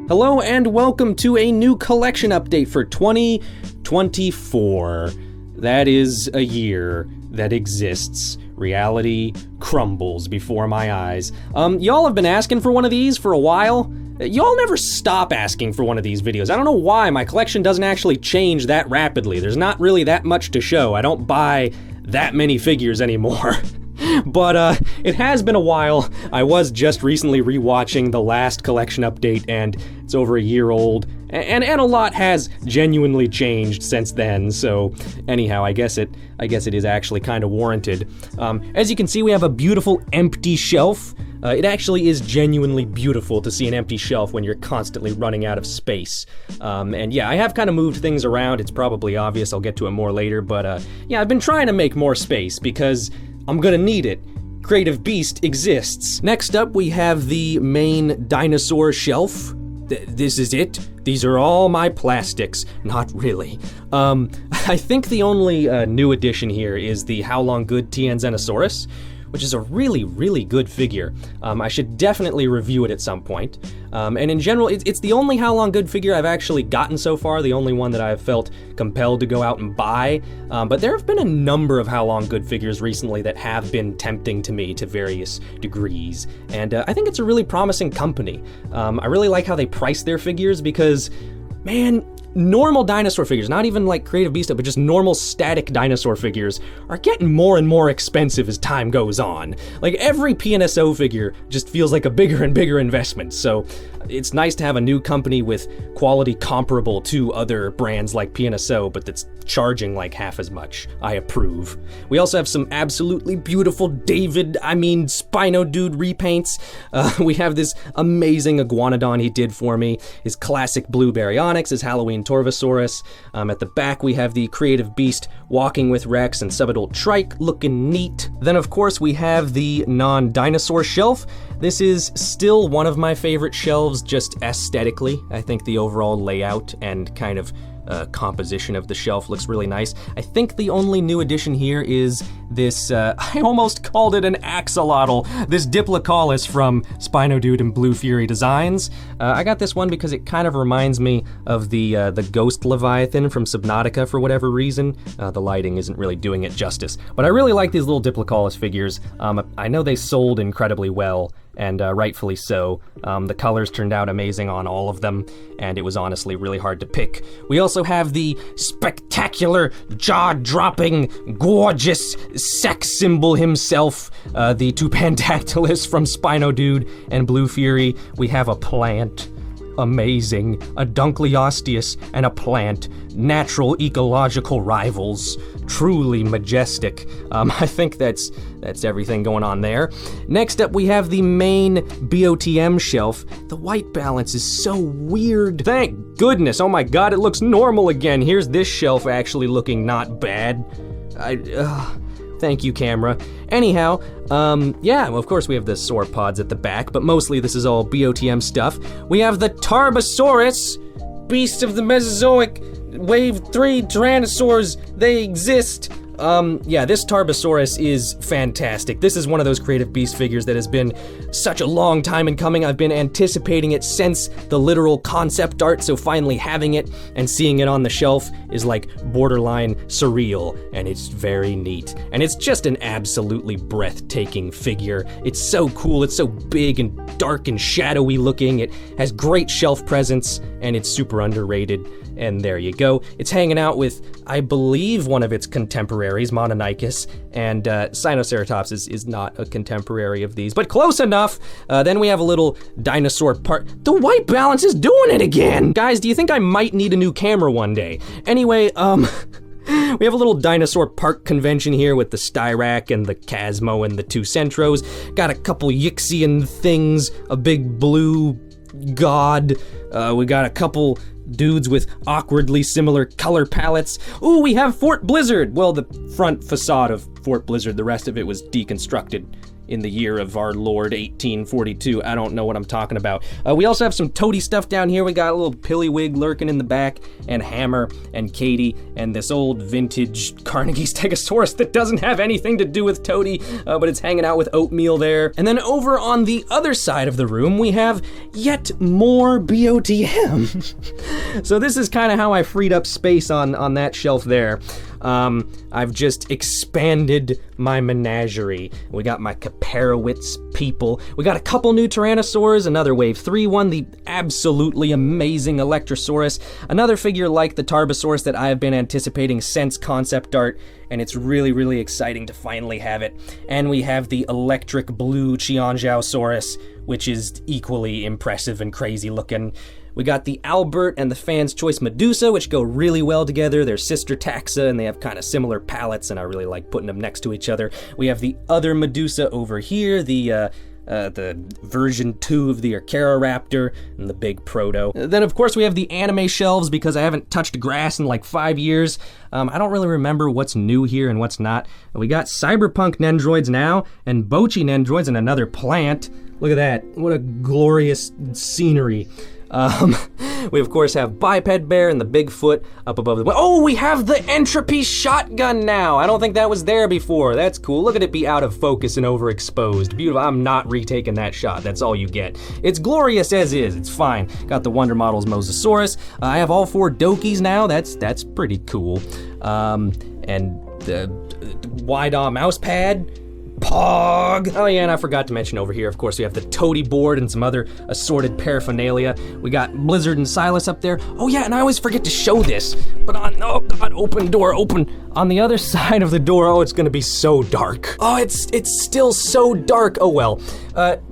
Hello and welcome to a new collection update for 2024. That is a year that exists. Reality crumbles before my eyes. Y'all have been asking for one of these for a while. Y'all never stop asking for one of these videos. I don't know why, my collection doesn't actually change that rapidly. There's not really that much to show. I don't buy that many figures anymore. But it has been a while. I was just recently rewatching the last collection update, and it's over a year old, and a lot has genuinely changed since then. So anyhow, I guess it is actually kind of warranted. As you can see, we have a beautiful empty shelf. It actually is genuinely beautiful to see an empty shelf when you're constantly running out of space. And yeah, I have kind of moved things around. It's probably obvious. I'll get to it more later, but yeah, I've been trying to make more space because I'm gonna need it. Creative Beast exists. Next up, we have the main Dinosaur shelf. This is it. These are all my plastics. Not really. I think the only new addition here is the How Long Good Dinosaurus, which is a really, really good figure. I should definitely review it at some point. And in general, it's the only How Long Good figure I've actually gotten so far, the only one that I've felt compelled to go out and buy. But there have been a number of How Long Good figures recently that have been tempting to me to various degrees. And I think it's a really promising company. I really like how they price their figures because, man, normal dinosaur figures, not even like Creative Beast, but just normal static dinosaur figures are getting more and more expensive as time goes on. Like every PNSO figure just feels like a bigger and bigger investment. So it's nice to have a new company with quality comparable to other brands like PNSO, but that's charging like half as much. I approve. We also have some absolutely beautiful Spino Dude repaints. We have this amazing Iguanodon he did for me, his classic blue Baryonyx, his Halloween Torvosaurus. At the back we have the Creative Beast walking with Rex and subadult Trike, looking neat. Then of course we have the non-dinosaur shelf. This is still one of my favorite shelves just aesthetically. I think the overall layout and kind of composition of the shelf looks really nice. I think the only new addition here is this, I almost called it an axolotl, this Diplocaulus from Spino Dude and Blue Fury Designs. I got this one because it kind of reminds me of the Ghost Leviathan from Subnautica for whatever reason. The lighting isn't really doing it justice, but I really like these little Diplocaulus figures. I know they sold incredibly well, and rightfully so. The colors turned out amazing on all of them, and it was honestly really hard to pick. We also have the spectacular, jaw-dropping, gorgeous sex symbol himself, the Tupandactylus from Spino Dude and Blue Fury. We have a plant. Amazing. A Dunkleosteus and a plant. Natural ecological rivals. Truly majestic. I think that's everything going on there. Next up we have the main BOTM shelf. The white balance is so weird. Thank goodness. Oh my god, it looks normal again. Here's this shelf actually looking not bad. Thank you, camera. Anyhow, yeah, well, of course we have the sauropods at the back, but mostly this is all BOTM stuff. We have the Tarbosaurus, beast of the Mesozoic, Wave 3 Tyrannosaurs, they exist. Yeah, this Tarbosaurus is fantastic. This is one of those Creative Beast figures that has been such a long time in coming. I've been anticipating it since the literal concept art, so finally having it and seeing it on the shelf is like borderline surreal, and it's very neat. And it's just an absolutely breathtaking figure. It's so cool, it's so big and dark and shadowy looking. It has great shelf presence, and it's super underrated. And there you go. It's hanging out with, I believe, one of its contemporaries, Mononychus, and Sinoceratops is not a contemporary of these, but close enough. Then we have a little dinosaur part. The white balance is doing it again! Guys, do you think I might need a new camera one day? Anyway, we have a little dinosaur park convention here with the Styrac and the Chasmo and the two Centros. Got a couple Yixian things, a big blue god. We got a couple dudes with awkwardly similar color palettes. Ooh, we have Fort Blizzard! Well, the front facade of Fort Blizzard, the rest of it was deconstructed. in the year of our Lord 1842. I don't know what I'm talking about. We also have some toady stuff down here. We got a little Pillywig lurking in the back, and Hammer, and Katie, and this old vintage Carnegie Stegosaurus that doesn't have anything to do with Toady, but it's hanging out with Oatmeal there. And then over on the other side of the room, we have yet more BOTM. So this is kind of how I freed up space on that shelf there. I've just expanded my menagerie. We got my Caparowitz people. We got a couple new Tyrannosaurs, another Wave 3 one, the absolutely amazing Electrosaurus, another figure like the Tarbosaurus that I have been anticipating since concept art, and it's really, really exciting to finally have it. And we have the electric blue Chianjiaosaurus, which is equally impressive and crazy looking. We got the Albert and the Fan's Choice Medusa, which go really well together. They're sister taxa, and they have kind of similar palettes, and I really like putting them next to each other. We have the other Medusa over here, the version 2 of the Archaeoraptor, and the big Proto. Then, of course, we have the anime shelves, because I haven't touched grass in like 5 years. I don't really remember what's new here and what's not. We got Cyberpunk Nendroids now, and Bochi Nendroids, and another plant. Look at that. What a glorious scenery. We of course have Biped Bear and the Bigfoot up above the... Oh, we have the Entropy shotgun now! I don't think that was there before. That's cool. Look at it be out of focus and overexposed. Beautiful. I'm not retaking that shot. That's all you get. It's glorious as is. It's fine. Got the Wonder Models Mosasaurus. I have all 4 Dokis now. That's pretty cool. And the Wide-Aw Mousepad. Pog! Oh yeah, and I forgot to mention over here, of course, we have the Toady board and some other assorted paraphernalia. We got Blizzard and Silas up there. Oh yeah, and I always forget to show this, but oh god, open door, open. On the other side of the door, oh, it's gonna be so dark. Oh, it's still so dark. Oh well.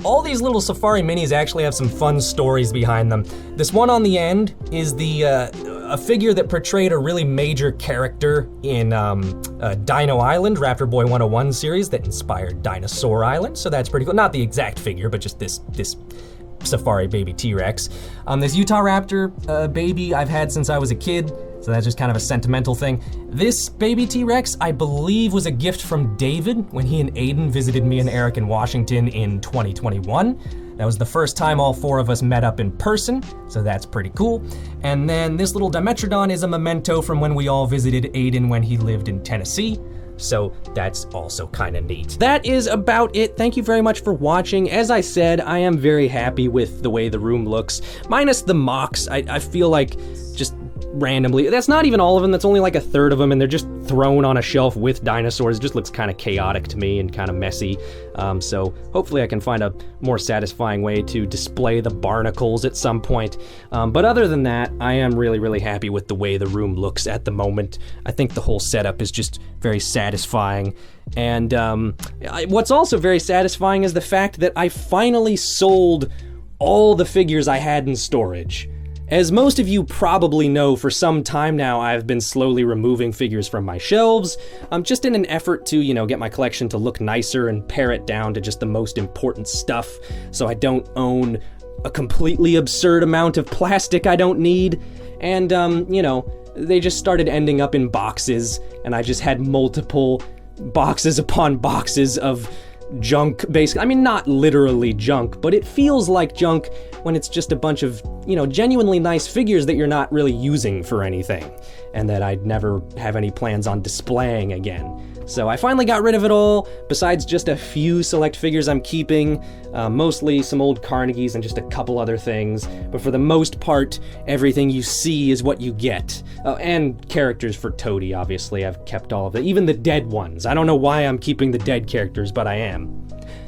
All these little Safari minis actually have some fun stories behind them. This one on the end is a figure that portrayed a really major character in Dino Island, Raptor Boy 101 series that inspired Dinosaur Island, so that's pretty cool. Not the exact figure, but just this Safari baby T-Rex. This Utah Raptor baby I've had since I was a kid, so that's just kind of a sentimental thing. This baby T-Rex, I believe, was a gift from David when he and Aiden visited me and Eric in Washington in 2021. That was the first time all 4 of us met up in person, so that's pretty cool. And then this little Dimetrodon is a memento from when we all visited Aiden when he lived in Tennessee. So that's also kind of neat. That is about it. Thank you very much for watching. As I said, I am very happy with the way the room looks. Minus the mocks, I feel like just randomly, that's not even all of them, that's only like a third of them, and they're just thrown on a shelf with dinosaurs. It just looks kind of chaotic to me and kind of messy. So hopefully I can find a more satisfying way to display the barnacles at some point. But other than that, I am really, really happy with the way the room looks at the moment. I think the whole setup is just very satisfying. And what's also very satisfying is the fact that I finally sold all the figures I had in storage. As most of you probably know, for some time now, I've been slowly removing figures from my shelves, just in an effort to, get my collection to look nicer and pare it down to just the most important stuff, so I don't own a completely absurd amount of plastic I don't need. And, they just started ending up in boxes, and I just had multiple boxes upon boxes of junk, basically. I mean, not literally junk, but it feels like junk when it's just a bunch of, genuinely nice figures that you're not really using for anything, and that I'd never have any plans on displaying again. So I finally got rid of it all, besides just a few select figures I'm keeping, mostly some old Carnegies and just a couple other things, but for the most part, everything you see is what you get. And characters for Toady, obviously. I've kept all of it, even the dead ones. I don't know why I'm keeping the dead characters, but I am.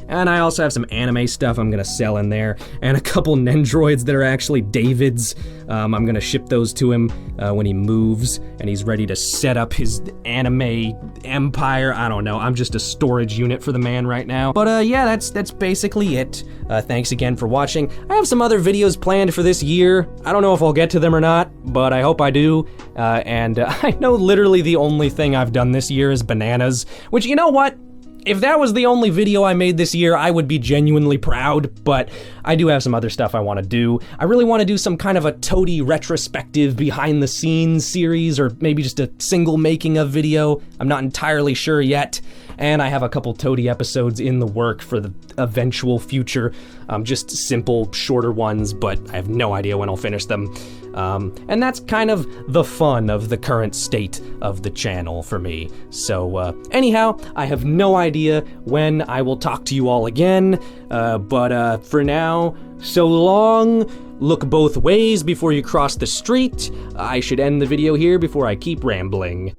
And I also have some anime stuff I'm gonna sell in there, and a couple Nendroids that are actually David's. I'm gonna ship those to him when he moves, and he's ready to set up his anime empire. I don't know, I'm just a storage unit for the man right now. But yeah, that's basically it. Thanks again for watching. I have some other videos planned for this year. I don't know if I'll get to them or not, but I hope I do. And I know literally the only thing I've done this year is bananas, which, you know what? If that was the only video I made this year, I would be genuinely proud, but I do have some other stuff I want to do. I really want to do some kind of a Toady retrospective behind the scenes series, or maybe just a single making of video. I'm not entirely sure yet. and I have a couple Toady episodes in the work for the eventual future. Just simple, shorter ones, but I have no idea when I'll finish them. And that's kind of the fun of the current state of the channel for me. So anyhow, I have no idea when I will talk to you all again, but for now, so long. Look both ways before you cross the street. I should end the video here before I keep rambling.